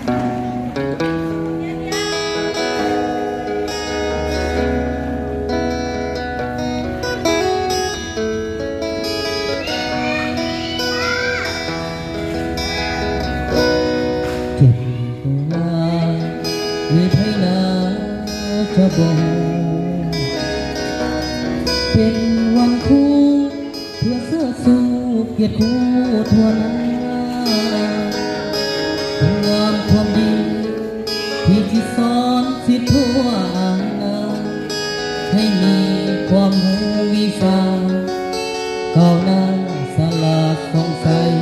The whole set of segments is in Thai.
เก็บตัวมีไทยนาจะบอกเป็นวันคู่เพื่อเสื้อสู้เกียรติคู่ทั่วหน้างามความดีที่สอนสิทธิ์ทั่วนาให้มีความรู้วิชาก้าวหน้าสลาดสงสัย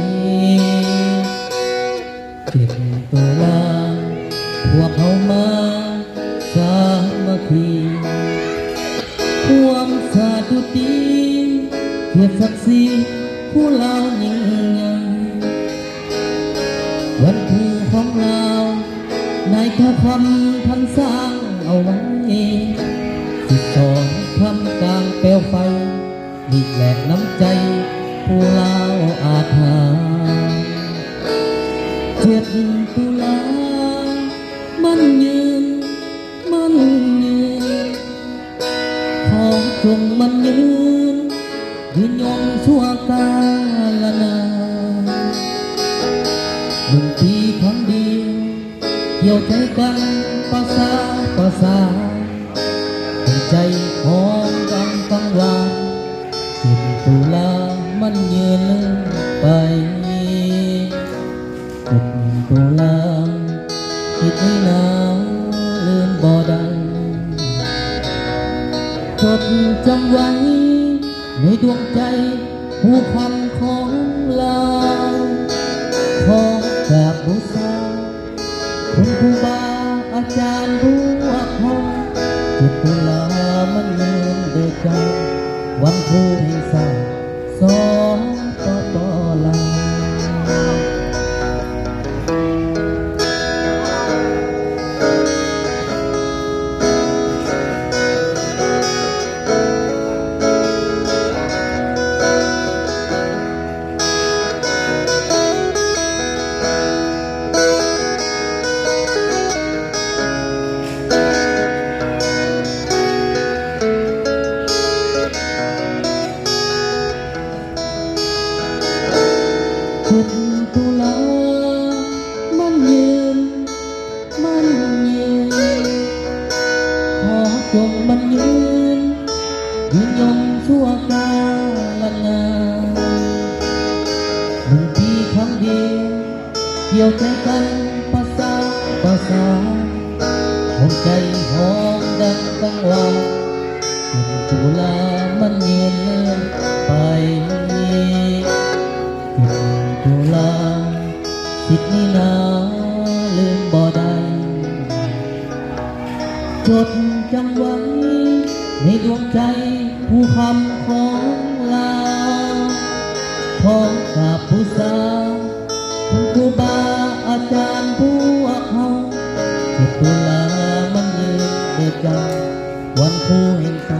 เก็บตัวลาพวกเขามาสามัคคีความสาธุดีเกียรติศักดิ์ศรีผู้เล่ายิ่งใหญ่วันคือของเรานายพระคำท่านสร้างเอาไว้12คำกลางเปลวไฟมีแหลกน้ำใจผู้เล่าอาถรรพ์7 ตุลามันยืนขอจงมันยืนยงชั่วกาลนาน1 ปีครั้งเดียวเกี่ยวใจกันประสานใจหอมดังกังวาน7 ตุลามันยืนเลื่อนไป7 ตุลาคิดให้นานลืมบ่ได้จดจำไว้ในดวงใจผู้คำของเราขอกราบบูชาคุณครูบาอาจารย์ผู้อักขระ7 ตุลามันยืนเดือดใจวันครูแห่งศาสตร์สปป.ลาว7 ตุลามันยืนขอจงมันยืนยงชั่วกาลนาน1 ปีครั้งเดียวเกี่ยวใจกันประสานหัวใจหอมดังกังวาน7 ตุลามันยืนเลื่อนไป7 ตุลาสิทธิ์นี้นาลืมบ่ได้จดจำไว้ในดวงใจผู้คำของเราขอกราบบูชาคุณครูบาอาจารย์ผู้อักขระ7 ตุลามันยืนเดือดใจวันครูแห่งศา